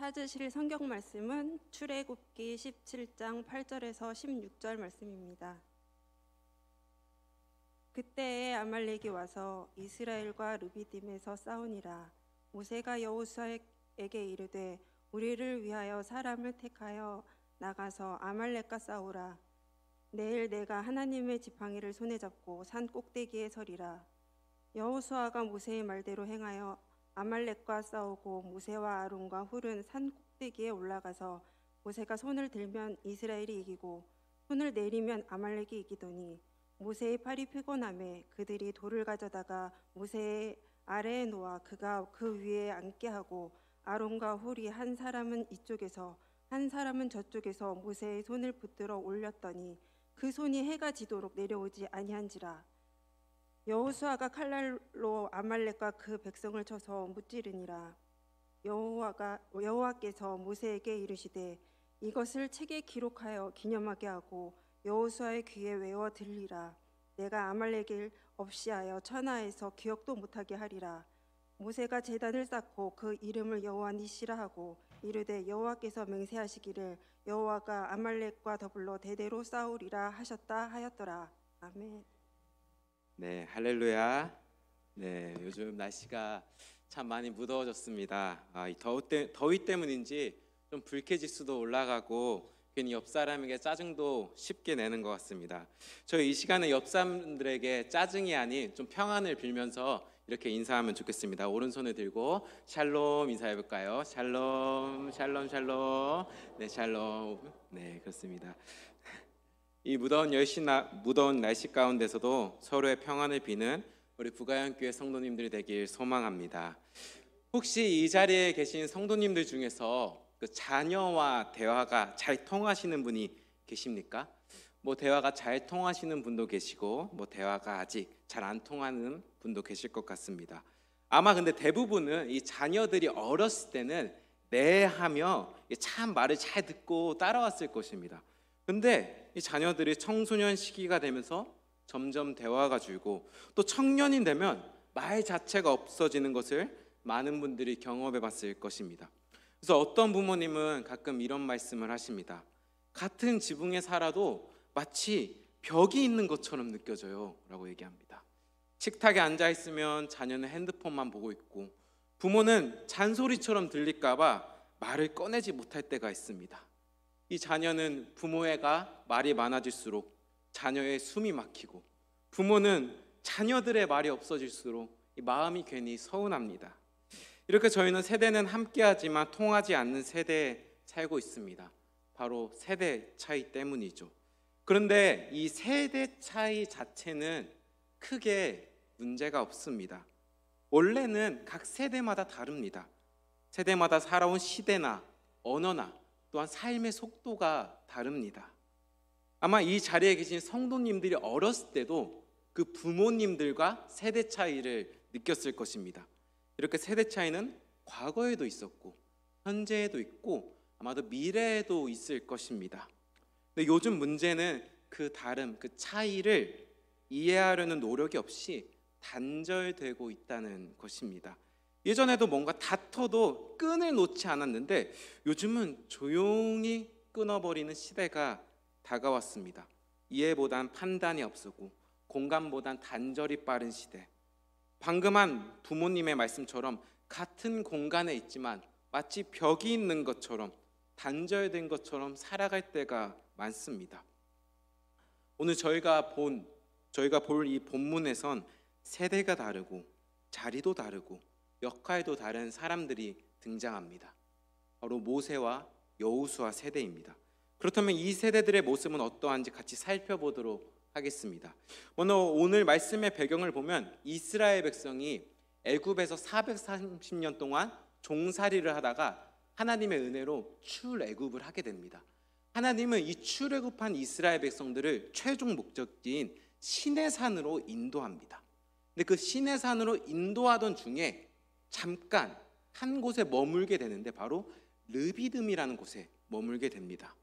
찾으실 성경 말씀은 출애굽기 17장 8절에서 16절 말씀입니다. 그때에 아말렉이 와서 이스라엘과 르비딤에서 싸우니라. 모세가 여호수아에게 이르되 우리를 위하여 사람을 택하여 나가서 아말렉과 싸우라. 내일 내가 하나님의 지팡이를 손에 잡고 산 꼭대기에 서리라. 여호수아가 모세의 말대로 행하여 아말렉과 싸우고 모세와 아론과 훌은 산 꼭대기에 올라가서 모세가 손을 들면 이스라엘이 이기고 손을 내리면 아말렉이 이기더니 모세의 팔이 피곤하매 그들이 돌을 가져다가 모세의 아래에 놓아 그가 그 위에 앉게 하고 아론과 훌이 한 사람은 이쪽에서 한 사람은 저쪽에서 모세의 손을 붙들어 올렸더니 그 손이 해가 지도록 내려오지 아니한지라. 여호수아가 칼날로 아말렉과 그 백성을 쳐서 무찌르니라. 여호와께서 모세에게 이르시되 이것을 책에 기록하여 기념하게 하고 여호수아의 귀에 외워 들리라. 내가 아말렉을 없이하여 천하에서 기억도 못하게 하리라. 모세가 제단을 쌓고 그 이름을 여호와 니시라 하고 이르되 여호와께서 맹세하시기를 여호와가 아말렉과 더불어 대대로 싸우리라 하셨다 하였더라. 아멘. 네, 할렐루야. 네, 요즘 날씨가 참 많이 무더워졌습니다. 이 더위 때문인지 좀 불쾌지수도 올라가고 괜히 옆 사람에게 짜증도 쉽게 내는 것 같습니다. 저희 이 시간에 옆 사람들에게 짜증이 아닌 좀 평안을 빌면서 이렇게 인사하면 좋겠습니다. 오른손을 들고 샬롬 인사해 볼까요? 샬롬, 샬롬, 샬롬. 네, 샬롬. 네, 그렇습니다. 이 무더운 날씨 가운데서도 서로의 평안을 비는 우리 부가영교회 성도님들이 되길 소망합니다. 혹시 이 자리에 계신 성도님들 중에서 그 자녀와 대화가 잘 통하시는 분이 계십니까? 뭐 대화가 잘 통하시는 분도 계시고 뭐 대화가 아직 잘 안 통하는 분도 계실 것 같습니다. 아마 근데 대부분은 이 자녀들이 어렸을 때는 네 하며 참 말을 잘 듣고 따라왔을 것입니다. 근데 이 자녀들이 청소년 시기가 되면서 점점 대화가 줄고 또 청년이 되면 말 자체가 없어지는 것을 많은 분들이 경험해 봤을 것입니다. 그래서 어떤 부모님은 가끔 이런 말씀을 하십니다. 같은 지붕에 살아도 마치 벽이 있는 것처럼 느껴져요 라고 얘기합니다. 식탁에 앉아 있으면 자녀는 핸드폰만 보고 있고 부모는 잔소리처럼 들릴까 봐 말을 꺼내지 못할 때가 있습니다. 이 자녀는 부모애가 말이 많아질수록 자녀의 숨이 막히고 부모는 자녀들의 말이 없어질수록 이 마음이 괜히 서운합니다. 이렇게 저희는 세대는 함께하지만 통하지 않는 세대에 살고 있습니다. 바로 세대 차이 때문이죠. 그런데 이 세대 차이 자체는 크게 문제가 없습니다. 원래는 각 세대마다 다릅니다. 세대마다 살아온 시대나 언어나 또한 삶의 속도가 다릅니다. 아마 이 자리에 계신 성도님들이 어렸을 때도 그 부모님들과 세대 차이를 느꼈을 것입니다. 이렇게 세대 차이는 과거에도 있었고 현재에도 있고 아마도 미래에도 있을 것입니다. 근데 요즘 문제는 그 다름, 그 차이를 이해하려는 노력이 없이 단절되고 있다는 것입니다. 예전에도 뭔가 다퉈도 끈을 놓지 않았는데 요즘은 조용히 끊어버리는 시대가 다가왔습니다. 이해보단 판단이 앞서고 공감보단 단절이 빠른 시대. 방금 한 부모님의 말씀처럼 같은 공간에 있지만 마치 벽이 있는 것처럼 단절된 것처럼 살아갈 때가 많습니다. 오늘 저희가 볼 이 본문에선 세대가 다르고 자리도 다르고 역할도 다른 사람들이 등장합니다. 바로 모세와 여호수아 세대입니다. 그렇다면 이 세대들의 모습은 어떠한지 같이 살펴보도록 하겠습니다. 먼저 오늘 말씀의 배경을 보면 이스라엘 백성이 애굽에서 430년 동안 종살이를 하다가 하나님의 은혜로 출애굽을 하게 됩니다. 하나님은 이 출애굽한 이스라엘 백성들을 최종 목적지인 시내산으로 인도합니다. 근데 그 시내산으로 인도하던 중에 잠깐 한 곳에 머물게 되는데 바로 르비딤이라는 곳에 머물게 됩니다.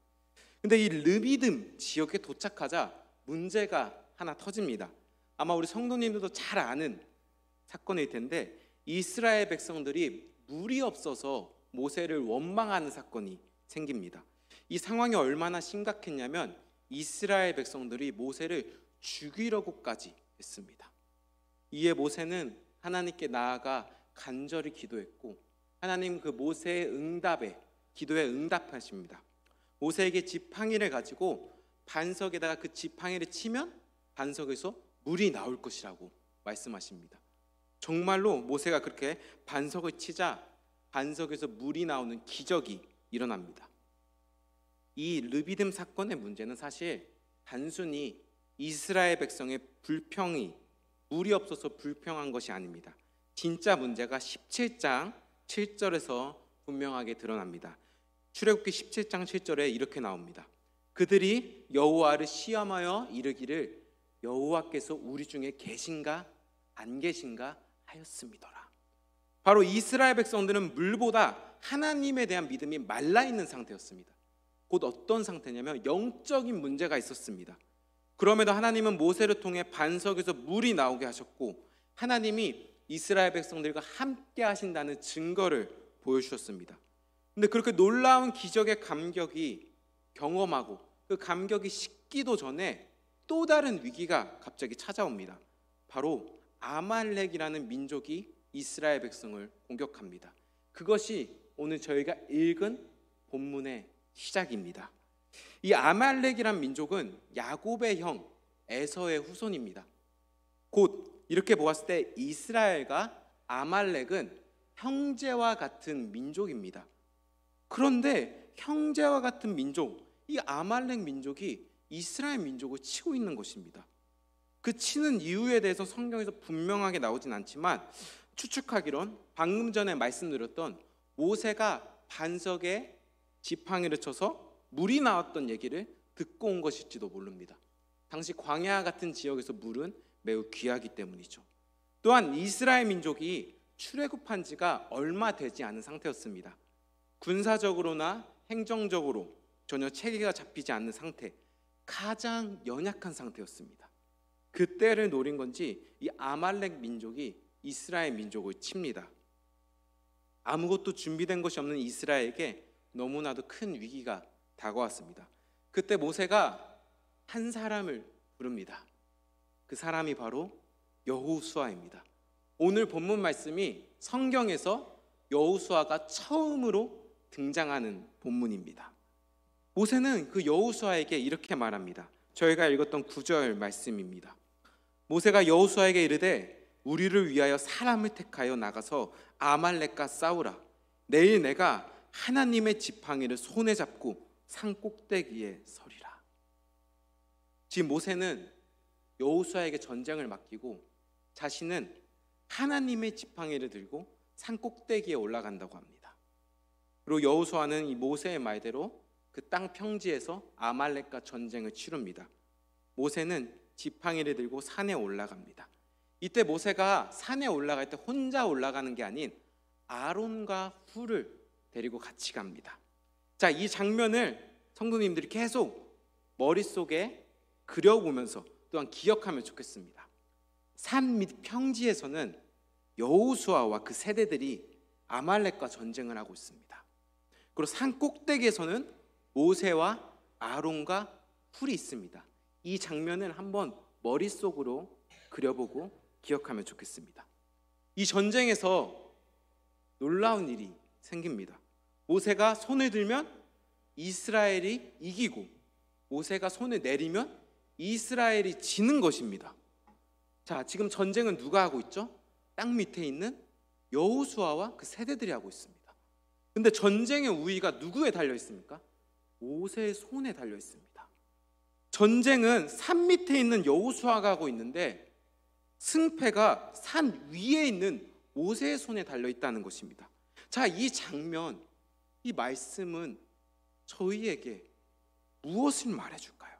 근데 이 르비딤 지역에 도착하자 문제가 하나 터집니다. 아마 우리 성도님들도 잘 아는 사건일 텐데 이스라엘 백성들이 물이 없어서 모세를 원망하는 사건이 생깁니다. 이 상황이 얼마나 심각했냐면 이스라엘 백성들이 모세를 죽이려고까지 했습니다. 이에 모세는 하나님께 나아가 간절히 기도했고 하나님 그 모세의 기도에 응답하십니다. 모세에게 지팡이를 가지고 반석에다가 그 지팡이를 치면 반석에서 물이 나올 것이라고 말씀하십니다. 정말로 모세가 그렇게 반석을 치자 반석에서 물이 나오는 기적이 일어납니다. 이 르비딤 사건의 문제는 사실 단순히 이스라엘 백성의 불평이 물이 없어서 불평한 것이 아닙니다. 진짜 문제가 17장 7절에서 분명하게 드러납니다. 출애굽기 17장 7절에 이렇게 나옵니다. 그들이 여호와를 시험하여 이르기를 여호와께서 우리 중에 계신가 안 계신가 하였음이더라. 바로 이스라엘 백성들은 물보다 하나님에 대한 믿음이 말라있는 상태였습니다. 곧 어떤 상태냐면 영적인 문제가 있었습니다. 그럼에도 하나님은 모세를 통해 반석에서 물이 나오게 하셨고 하나님이 이스라엘 백성들과 함께 하신다는 증거를 보여주셨습니다. 근데 그렇게 놀라운 기적의 감격이 경험하고 그 감격이 식기도 전에 또 다른 위기가 갑자기 찾아옵니다. 바로 아말렉이라는 민족이 이스라엘 백성을 공격합니다. 그것이 오늘 저희가 읽은 본문의 시작입니다. 이 아말렉이란 민족은 야곱의 형 에서의 후손입니다. 곧 이렇게 보았을 때 이스라엘과 아말렉은 형제와 같은 민족입니다. 그런데 형제와 같은 민족, 이 아말렉 민족이 이스라엘 민족을 치고 있는 것입니다. 그 치는 이유에 대해서 성경에서 분명하게 나오진 않지만 추측하기론 방금 전에 말씀드렸던 모세가 반석에 지팡이를 쳐서 물이 나왔던 얘기를 듣고 온 것일지도 모릅니다. 당시 광야 같은 지역에서 물은 매우 귀하기 때문이죠. 또한 이스라엘 민족이 출애굽한 지가 얼마 되지 않은 상태였습니다. 군사적으로나 행정적으로 전혀 체계가 잡히지 않는 상태, 가장 연약한 상태였습니다. 그때를 노린 건지 이 아말렉 민족이 이스라엘 민족을 칩니다. 아무것도 준비된 것이 없는 이스라엘에게 너무나도 큰 위기가 다가왔습니다. 그때 모세가 한 사람을 부릅니다. 그 사람이 바로 여호수아입니다. 오늘 본문 말씀이 성경에서 여호수아가 처음으로 등장하는 본문입니다. 모세는 그 여호수아에게 이렇게 말합니다. 저희가 읽었던 9절 말씀입니다. 모세가 여호수아에게 이르되 우리를 위하여 사람을 택하여 나가서 아말렉과 싸우라. 내일 내가 하나님의 지팡이를 손에 잡고 산 꼭대기에 서리라. 지금 모세는 여호수아에게 전쟁을 맡기고 자신은 하나님의 지팡이를 들고 산 꼭대기에 올라간다고 합니다. 그리고 여호수아는 이 모세의 말대로 그 땅 평지에서 아말렉과 전쟁을 치릅니다. 모세는 지팡이를 들고 산에 올라갑니다. 이때 모세가 산에 올라갈 때 혼자 올라가는 게 아닌 아론과 훌을 데리고 같이 갑니다. 자, 이 장면을 성도님들이 계속 머릿속에 그려보면서 또한 기억하면 좋겠습니다. 산 및 평지에서는 여호수아와 그 세대들이 아말렉과 전쟁을 하고 있습니다. 그리고 산 꼭대기에서는 모세와 아론과 훌이 있습니다. 이 장면을 한번 머릿속으로 그려보고 기억하면 좋겠습니다. 이 전쟁에서 놀라운 일이 생깁니다. 모세가 손을 들면 이스라엘이 이기고 모세가 손을 내리면 이스라엘이 지는 것입니다. 자, 지금 전쟁은 누가 하고 있죠? 땅 밑에 있는 여호수아와 그 세대들이 하고 있습니다. 근데 전쟁의 우위가 누구에 달려 있습니까? 모세의 손에 달려 있습니다. 전쟁은 산 밑에 있는 여호수아가 하고 있는데 승패가 산 위에 있는 모세의 손에 달려 있다는 것입니다. 자, 이 장면, 이 말씀은 저희에게 무엇을 말해줄까요?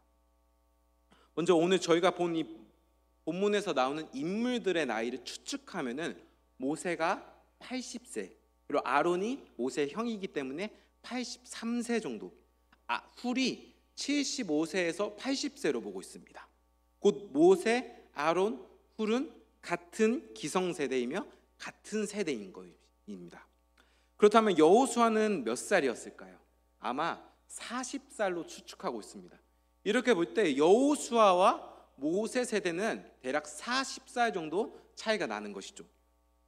먼저 오늘 저희가 본 이 본문에서 나오는 인물들의 나이를 추측하면은 모세가 80세, 그리고 아론이 모세의 형이기 때문에 83세 정도, 훌이 75세에서 80세로 보고 있습니다. 곧 모세, 아론, 훌은 같은 기성세대이며 같은 세대인 것입니다. 그렇다면 여호수아는 몇 살이었을까요? 아마 40살로 추측하고 있습니다. 이렇게 볼 때 여호수아와 모세 세대는 대략 40살 정도 차이가 나는 것이죠.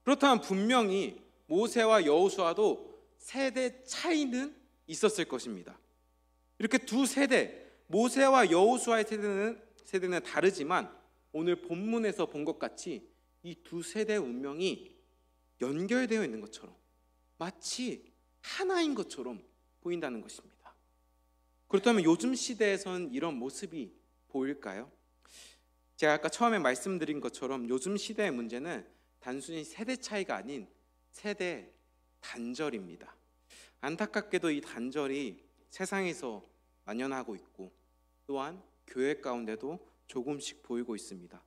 그렇다면 분명히 모세와 여호수아도 세대 차이는 있었을 것입니다. 이렇게 두 세대, 모세와 여호수아의 세대는 다르지만 오늘 본문에서 본 것 같이 이 두 세대의 운명이 연결되어 있는 것처럼, 마치 하나인 것처럼 보인다는 것입니다. 그렇다면 요즘 시대에선 이런 모습이 보일까요? 제가 아까 처음에 말씀드린 것처럼 요즘 시대의 문제는 단순히 세대 차이가 아닌 세대 단절입니다. 안타깝게도 이 단절이 세상에서 만연하고 있고 또한 교회 가운데도 조금씩 보이고 있습니다.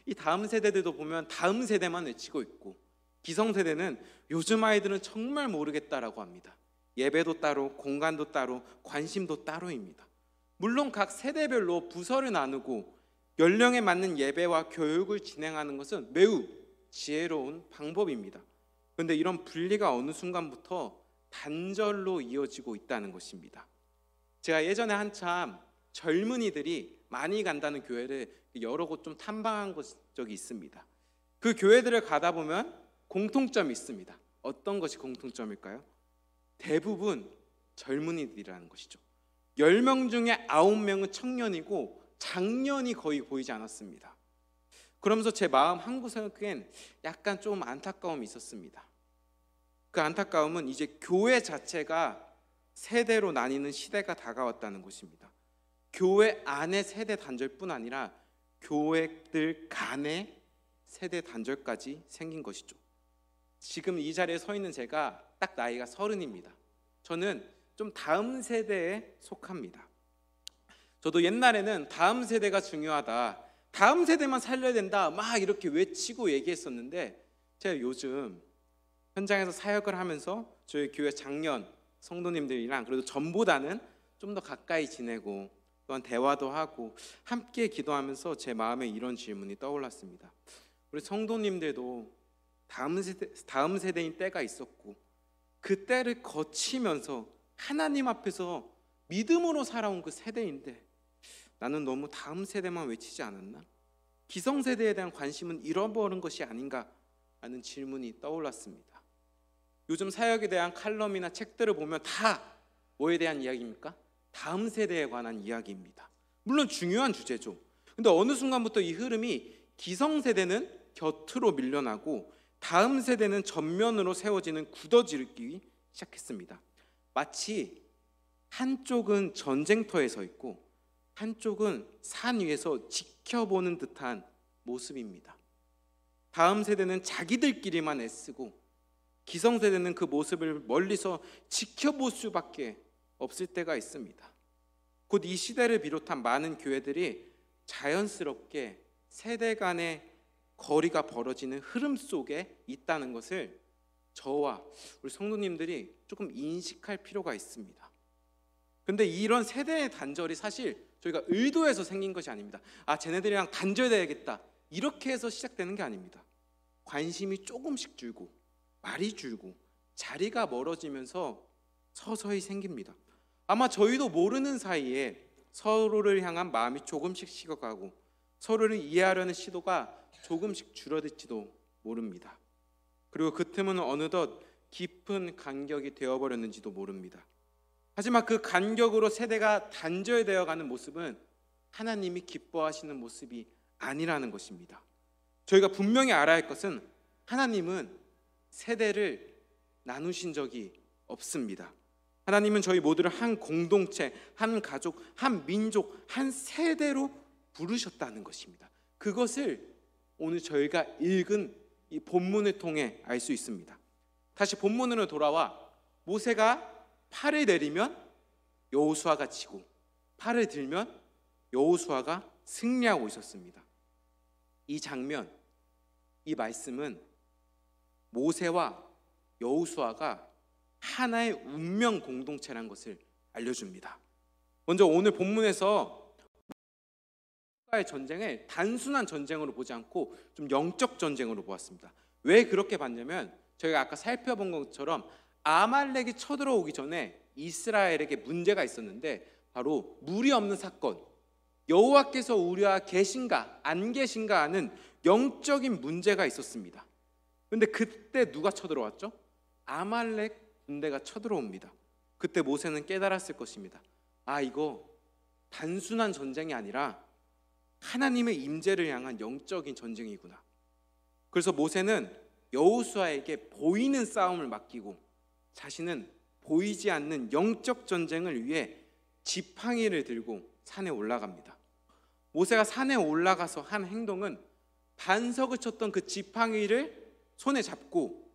이 다음 세대들도 보면 다음 세대만 외치고 있고, 기성세대는 요즘 아이들은 정말 모르겠다라고 합니다. 예배도 따로, 공간도 따로, 관심도 따로입니다. 물론 각 세대별로 부서를 나누고 연령에 맞는 예배와 교육을 진행하는 것은 매우 지혜로운 방법입니다. 그런데 이런 분리가 어느 순간부터 단절로 이어지고 있다는 것입니다. 제가 예전에 한참 젊은이들이 많이 간다는 교회를 여러 곳 좀 탐방한 적이 있습니다. 그 교회들을 가다 보면 공통점이 있습니다. 어떤 것이 공통점일까요? 대부분 젊은이들이라는 것이죠. 10명 중에 9명은 청년이고 장년이 거의 보이지 않았습니다. 그러면서 제 마음 한구석엔 약간 좀 안타까움이 있었습니다. 그 안타까움은 이제 교회 자체가 세대로 나뉘는 시대가 다가왔다는 것입니다. 교회 안의 세대 단절뿐 아니라 교회들 간의 세대 단절까지 생긴 것이죠. 지금 이 자리에 서 있는 제가 딱 나이가 30입니다. 저는 좀 다음 세대에 속합니다. 저도 옛날에는 다음 세대가 중요하다, 다음 세대만 살려야 된다 막 이렇게 외치고 얘기했었는데, 제가 요즘 현장에서 사역을 하면서 저희 교회 장년 성도님들이랑 그래도 전보다는 좀 더 가까이 지내고 또한 대화도 하고 함께 기도하면서 제 마음에 이런 질문이 떠올랐습니다. 우리 성도님들도 다음 세대인 때가 있었고 그 때를 거치면서 하나님 앞에서 믿음으로 살아온 그 세대인데 나는 너무 다음 세대만 외치지 않았나? 기성세대에 대한 관심은 잃어버린 것이 아닌가 하는 질문이 떠올랐습니다. 요즘 사역에 대한 칼럼이나 책들을 보면 다 뭐에 대한 이야기입니까? 다음 세대에 관한 이야기입니다. 물론 중요한 주제죠. 근데 어느 순간부터 이 흐름이 기성세대는 곁으로 밀려나고 다음 세대는 전면으로 세워지는 굳어지기 시작했습니다. 마치 한쪽은 전쟁터에 서 있고 한쪽은 산 위에서 지켜보는 듯한 모습입니다. 다음 세대는 자기들끼리만 애쓰고 기성세대는 그 모습을 멀리서 지켜볼 수밖에 없을 때가 있습니다. 곧 이 시대를 비롯한 많은 교회들이 자연스럽게 세대 간의 거리가 벌어지는 흐름 속에 있다는 것을 저와 우리 성도님들이 조금 인식할 필요가 있습니다. 근데 이런 세대의 단절이 사실 저희가 의도해서 생긴 것이 아닙니다. 쟤네들이랑 단절돼야겠다 이렇게 해서 시작되는 게 아닙니다. 관심이 조금씩 줄고 말이 줄고 자리가 멀어지면서 서서히 생깁니다. 아마 저희도 모르는 사이에 서로를 향한 마음이 조금씩 식어가고 서로를 이해하려는 시도가 조금씩 줄어들지도 모릅니다. 그리고 그 틈은 어느덧 깊은 간격이 되어버렸는지도 모릅니다. 하지만 그 간격으로 세대가 단절되어가는 모습은 하나님이 기뻐하시는 모습이 아니라는 것입니다. 저희가 분명히 알아야 할 것은 하나님은 세대를 나누신 적이 없습니다. 하나님은 저희 모두를 한 공동체, 한 가족, 한 민족, 한 세대로 부르셨다는 것입니다. 그것을 오늘 저희가 읽은 이 본문을 통해 알 수 있습니다. 다시 본문으로 돌아와 모세가 팔을 내리면 여호수아가 지고 팔을 들면 여호수아가 승리하고 있었습니다. 이 장면, 이 말씀은 모세와 여호수아가 하나의 운명 공동체라는 것을 알려줍니다. 먼저 오늘 본문에서 의 전쟁을 단순한 전쟁으로 보지 않고 좀 영적 전쟁으로 보았습니다. 왜 그렇게 봤냐면 저희가 아까 살펴본 것처럼 아말렉이 쳐들어오기 전에 이스라엘에게 문제가 있었는데 바로 물이 없는 사건, 여호와께서 우리와 계신가 안 계신가 하는 영적인 문제가 있었습니다. 그런데 그때 누가 쳐들어왔죠? 아말렉 군대가 쳐들어옵니다. 그때 모세는 깨달았을 것입니다. 이거 단순한 전쟁이 아니라 하나님의 임재를 향한 영적인 전쟁이구나. 그래서 모세는 여호수아에게 보이는 싸움을 맡기고 자신은 보이지 않는 영적 전쟁을 위해 지팡이를 들고 산에 올라갑니다. 모세가 산에 올라가서 한 행동은 반석을 쳤던 그 지팡이를 손에 잡고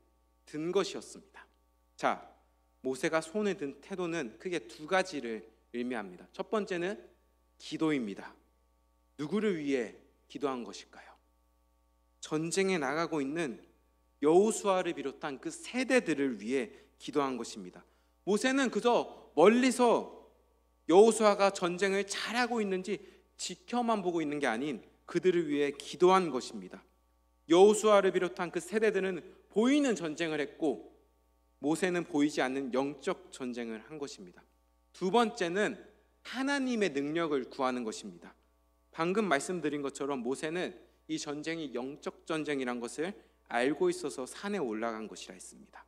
든 것이었습니다. 자, 모세가 손에 든 태도는 크게 두 가지를 의미합니다. 첫 번째는 기도입니다. 누구를 위해 기도한 것일까요? 전쟁에 나가고 있는 여호수아를 비롯한 그 세대들을 위해 기도한 것입니다. 모세는 그저 멀리서 여호수아가 전쟁을 잘하고 있는지 지켜만 보고 있는 게 아닌 그들을 위해 기도한 것입니다. 여호수아를 비롯한 그 세대들은 보이는 전쟁을 했고 모세는 보이지 않는 영적 전쟁을 한 것입니다. 두 번째는 하나님의 능력을 구하는 것입니다. 방금 말씀드린 것처럼 모세는 이 전쟁이 영적 전쟁이란 것을 알고 있어서 산에 올라간 것이라 했습니다.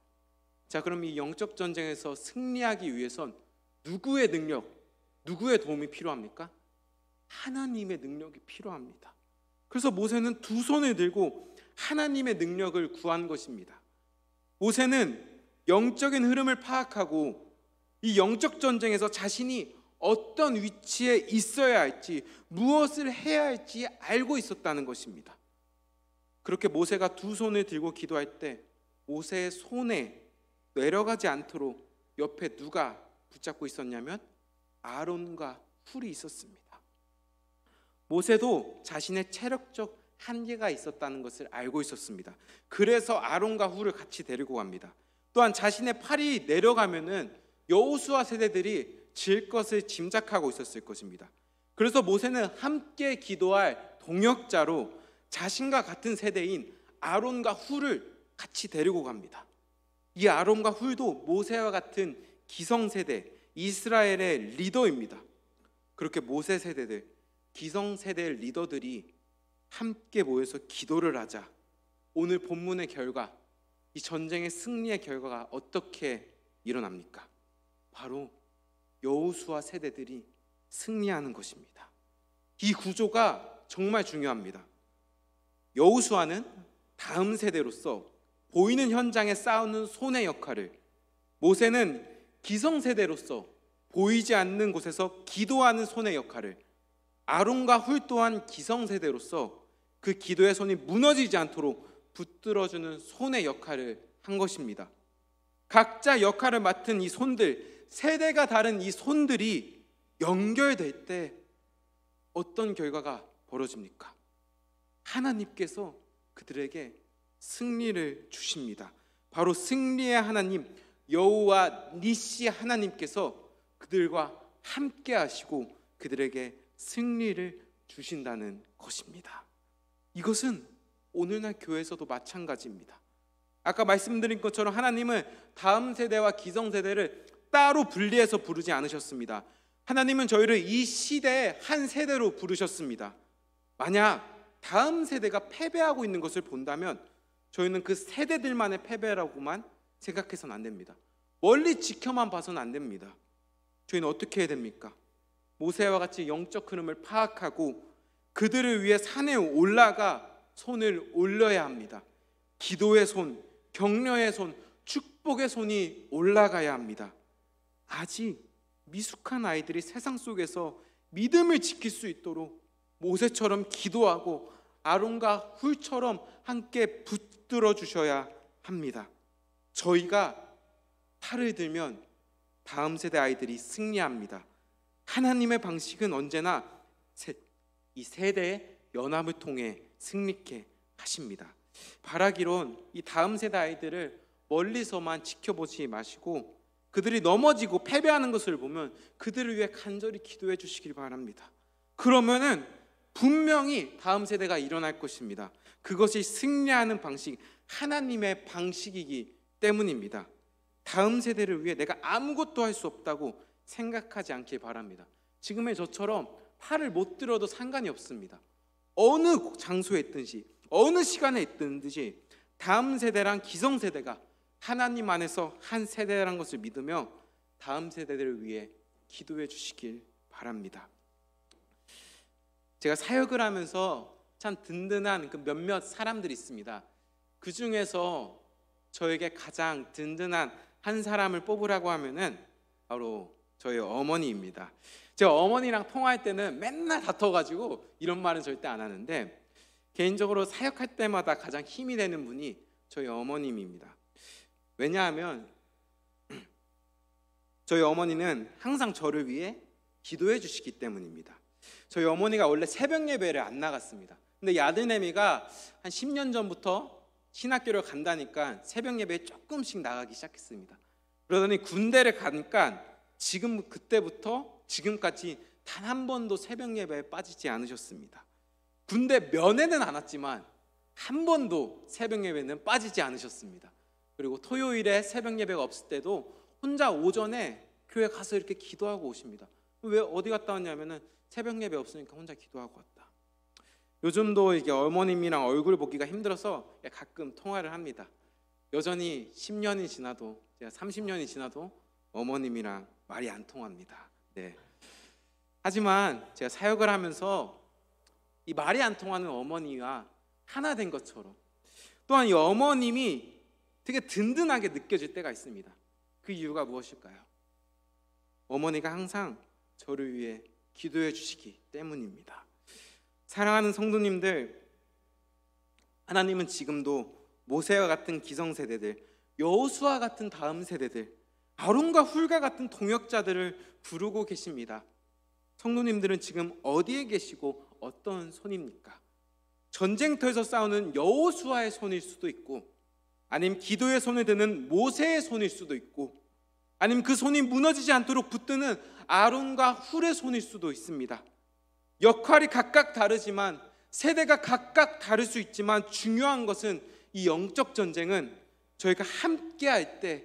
자, 그럼 이 영적 전쟁에서 승리하기 위해선 누구의 능력, 누구의 도움이 필요합니까? 하나님의 능력이 필요합니다. 그래서 모세는 두 손을 들고 하나님의 능력을 구한 것입니다. 모세는 영적인 흐름을 파악하고 이 영적 전쟁에서 자신이 어떤 위치에 있어야 할지, 무엇을 해야 할지 알고 있었다는 것입니다. 그렇게 모세가 두 손을 들고 기도할 때 모세의 손에 내려가지 않도록 옆에 누가 붙잡고 있었냐면 아론과 훌이 있었습니다. 모세도 자신의 체력적 한계가 있었다는 것을 알고 있었습니다. 그래서 아론과 훌을 같이 데리고 갑니다. 또한 자신의 팔이 내려가면은 여호수아 세대들이 질 것을 짐작하고 있었을 것입니다. 그래서 모세는 함께 기도할 동역자로 자신과 같은 세대인 아론과 훌을 같이 데리고 갑니다. 이 아론과 훌도 모세와 같은 기성세대 이스라엘의 리더입니다. 그렇게 모세 세대들, 기성세대 리더들이 함께 모여서 기도를 하자 오늘 본문의 결과, 이 전쟁의 승리의 결과가 어떻게 일어납니까? 바로 여호수아 세대들이 승리하는 것입니다. 이 구조가 정말 중요합니다. 여호수아는 다음 세대로서 보이는 현장에 싸우는 손의 역할을, 모세는 기성세대로서 보이지 않는 곳에서 기도하는 손의 역할을, 아론과 훌 또한 기성세대로서 그 기도의 손이 무너지지 않도록 붙들어주는 손의 역할을 한 것입니다. 각자 역할을 맡은 이 손들, 세대가 다른 이 손들이 연결될 때 어떤 결과가 벌어집니까? 하나님께서 그들에게 승리를 주십니다. 바로 승리의 하나님 여호와 니시 하나님께서 그들과 함께 하시고 그들에게 승리를 주신다는 것입니다. 이것은 오늘날 교회에서도 마찬가지입니다. 아까 말씀드린 것처럼 하나님은 다음 세대와 기성세대를 따로 분리해서 부르지 않으셨습니다. 하나님은 저희를 이 시대의 한 세대로 부르셨습니다. 만약 다음 세대가 패배하고 있는 것을 본다면 저희는 그 세대들만의 패배라고만 생각해서는 안 됩니다. 멀리 지켜만 봐서는 안 됩니다. 저희는 어떻게 해야 됩니까? 모세와 같이 영적 흐름을 파악하고 그들을 위해 산에 올라가 손을 올려야 합니다. 기도의 손, 격려의 손, 축복의 손이 올라가야 합니다. 아직 미숙한 아이들이 세상 속에서 믿음을 지킬 수 있도록 모세처럼 기도하고 아론과 훌처럼 함께 붙들어 주셔야 합니다. 저희가 팔을 들면 다음 세대 아이들이 승리합니다. 하나님의 방식은 언제나 이 세대의 연합을 통해 승리케 하십니다. 바라기론 이 다음 세대 아이들을 멀리서만 지켜보지 마시고 그들이 넘어지고 패배하는 것을 보면 그들을 위해 간절히 기도해 주시길 바랍니다. 그러면은 분명히 다음 세대가 일어날 것입니다. 그것이 승리하는 방식, 하나님의 방식이기 때문입니다. 다음 세대를 위해 내가 아무것도 할 수 없다고 생각하지 않길 바랍니다. 지금의 저처럼 팔을 못 들어도 상관이 없습니다. 어느 장소에 있든지 어느 시간에 있든지 다음 세대랑 기성세대가 하나님 안에서 한 세대라는 것을 믿으며 다음 세대들을 위해 기도해 주시길 바랍니다. 제가 사역을 하면서 참 든든한 그 몇몇 사람들이 있습니다. 그 중에서 저에게 가장 든든한 한 사람을 뽑으라고 하면은 바로 저희 어머니입니다. 제가 어머니랑 통화할 때는 맨날 다퉈가지고 이런 말은 절대 안 하는데, 개인적으로 사역할 때마다 가장 힘이 되는 분이 저희 어머님입니다. 왜냐하면 저희 어머니는 항상 저를 위해 기도해 주시기 때문입니다. 저희 어머니가 원래 새벽 예배를 안 나갔습니다. 근데 이 아들내미가 한 10년 전부터 신학교를 간다니까 새벽 예배에 조금씩 나가기 시작했습니다. 그러더니 군대를 가니까 지금 그때부터 지금까지 단 한 번도 새벽 예배에 빠지지 않으셨습니다. 군대 면회는 안 왔지만 한 번도 새벽 예배는 빠지지 않으셨습니다. 그리고 토요일에 새벽 예배가 없을 때도 혼자 오전에 교회 가서 이렇게 기도하고 오십니다. 왜 어디 갔다 왔냐면은 새벽 예배 없으니까 혼자 기도하고 왔다. 요즘도 이게 어머님이랑 얼굴 보기가 힘들어서 가끔 통화를 합니다. 여전히 10년이 지나도, 제가 30년이 지나도 어머님이랑 말이 안 통합니다. 네. 하지만 제가 사역을 하면서 이 말이 안 통하는 어머니와 하나 된 것처럼 또한 이 어머님이 되게 든든하게 느껴질 때가 있습니다. 그 이유가 무엇일까요? 어머니가 항상 저를 위해 기도해 주시기 때문입니다. 사랑하는 성도님들, 하나님은 지금도 모세와 같은 기성세대들, 여호수아 같은 다음 세대들, 아론과 훌과 같은 동역자들을 부르고 계십니다. 성도님들은 지금 어디에 계시고 어떤 손입니까? 전쟁터에서 싸우는 여호수아의 손일 수도 있고, 아니면 기도의 손을 드는 모세의 손일 수도 있고, 아니면 그 손이 무너지지 않도록 붙드는 아론과 훌의 손일 수도 있습니다. 역할이 각각 다르지만, 세대가 각각 다를 수 있지만, 중요한 것은 이 영적 전쟁은 저희가 함께 할 때,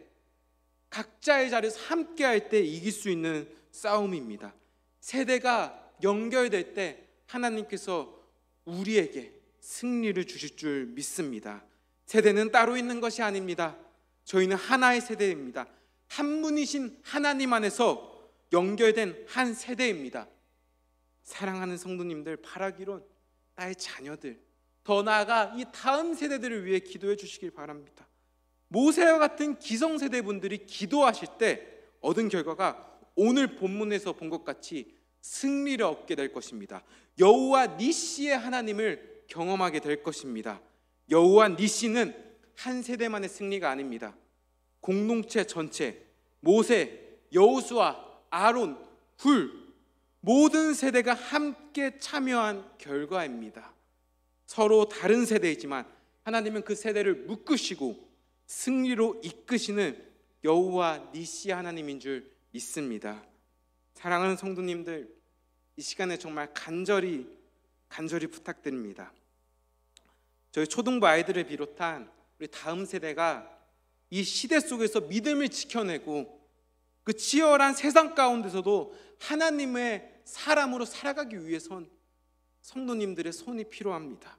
각자의 자리에서 함께 할 때 이길 수 있는 싸움입니다. 세대가 연결될 때 하나님께서 우리에게 승리를 주실 줄 믿습니다. 세대는 따로 있는 것이 아닙니다. 저희는 하나의 세대입니다. 한 분이신 하나님 안에서 연결된 한 세대입니다. 사랑하는 성도님들, 바라기론 나의 자녀들, 더 나아가 이 다음 세대들을 위해 기도해 주시길 바랍니다. 모세와 같은 기성세대 분들이 기도하실 때 얻은 결과가 오늘 본문에서 본 것 같이 승리를 얻게 될 것입니다. 여호와 니시의 하나님을 경험하게 될 것입니다. 여호와 니시는 한 세대만의 승리가 아닙니다. 공동체 전체, 모세, 여호수아, 아론, 훌, 모든 세대가 함께 참여한 결과입니다. 서로 다른 세대이지만 하나님은 그 세대를 묶으시고 승리로 이끄시는 여호와 니시 하나님인 줄 믿습니다. 사랑하는 성도님들, 이 시간에 정말 간절히 부탁드립니다. 저희 초등부 아이들을 비롯한 우리 다음 세대가 이 시대 속에서 믿음을 지켜내고 그 치열한 세상 가운데서도 하나님의 사람으로 살아가기 위해선 성도님들의 손이 필요합니다.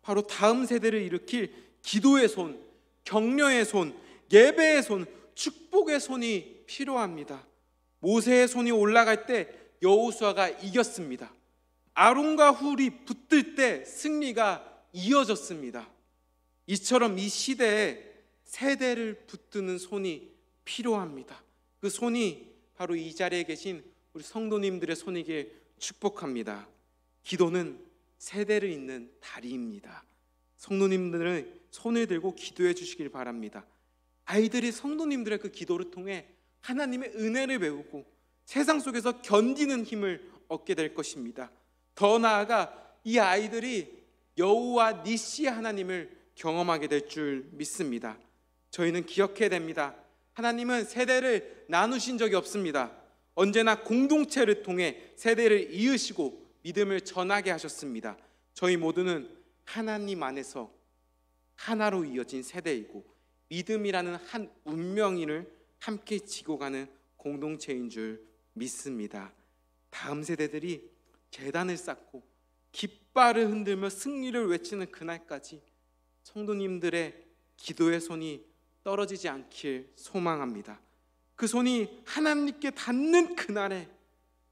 바로 다음 세대를 일으킬 기도의 손, 격려의 손, 예배의 손, 축복의 손이 필요합니다. 모세의 손이 올라갈 때 여호수아가 이겼습니다. 아론과 훌이 붙들 때 승리가 이어졌습니다. 이처럼 이 시대에 세대를 붙드는 손이 필요합니다. 그 손이 바로 이 자리에 계신 우리 성도님들의 손이길 축복합니다. 기도는 세대를 잇는 다리입니다. 성도님들은 손을 들고 기도해 주시길 바랍니다. 아이들이 성도님들의 그 기도를 통해 하나님의 은혜를 배우고 세상 속에서 견디는 힘을 얻게 될 것입니다. 더 나아가 이 아이들이 여호와 니시 하나님을 경험하게 될 줄 믿습니다. 저희는 기억해야 됩니다. 하나님은 세대를 나누신 적이 없습니다. 언제나 공동체를 통해 세대를 이으시고 믿음을 전하게 하셨습니다. 저희 모두는 하나님 안에서 하나로 이어진 세대이고 믿음이라는 한 운명을 함께 지고 가는 공동체인 줄 믿습니다. 다음 세대들이 제단을 쌓고 깃발을 흔들며 승리를 외치는 그날까지 성도님들의 기도의 손이 떨어지지 않길 소망합니다. 그 손이 하나님께 닿는 그날에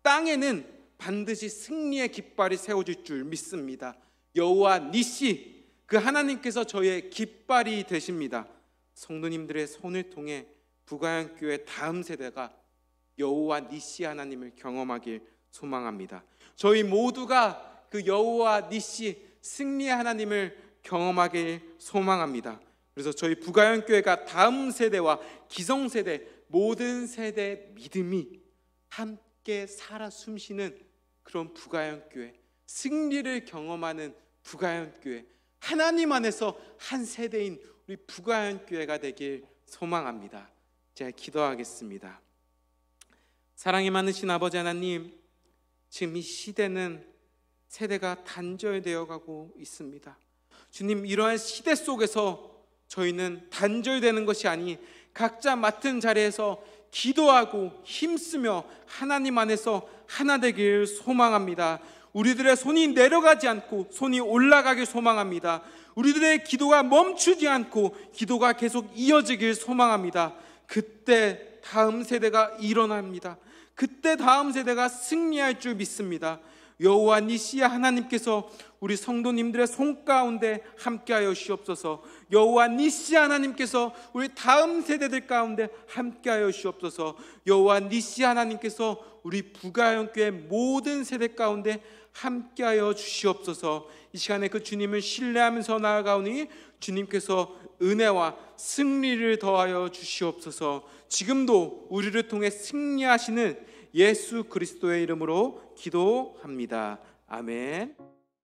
땅에는 반드시 승리의 깃발이 세워질 줄 믿습니다. 여호와 니시, 그 하나님께서 저희의 깃발이 되십니다. 성도님들의 손을 통해 부가영교회 다음 세대가 여호와 니시 하나님을 경험하길 소망합니다. 저희 모두가 그 여호와 니시 승리의 하나님을 경험하길 소망합니다. 그래서 저희 부가영교회가 다음 세대와 기성세대 모든 세대의 믿음이 함께 살아 숨쉬는 그런 부가영교회, 승리를 경험하는 부가영교회, 하나님 안에서 한 세대인 우리 부가영교회가 되길 소망합니다. 제가 기도하겠습니다. 사랑이 많으신 아버지 하나님, 지금 이 시대는 세대가 단절되어 가고 있습니다. 주님, 이러한 시대 속에서 저희는 단절되는 것이 아니 각자 맡은 자리에서 기도하고 힘쓰며 하나님 안에서 하나 되길 소망합니다. 우리들의 손이 내려가지 않고 손이 올라가길 소망합니다. 우리들의 기도가 멈추지 않고 기도가 계속 이어지길 소망합니다. 그때 다음 세대가 일어납니다. 그때 다음 세대가 승리할 줄 믿습니다. 여호와 니시야 하나님께서 우리 성도님들의 손 가운데 함께하여 주시옵소서. 여호와 니시 하나님께서 우리 다음 세대들 가운데 함께하여 주시옵소서. 여호와 니시 하나님께서 우리 부가영교회 모든 세대 가운데 함께하여 주시옵소서. 이 시간에 그 주님을 신뢰하면서 나아가오니 주님께서 은혜와 승리를 더하여 주시옵소서. 지금도 우리를 통해 승리하시는 예수 그리스도의 이름으로 기도합니다. 아멘.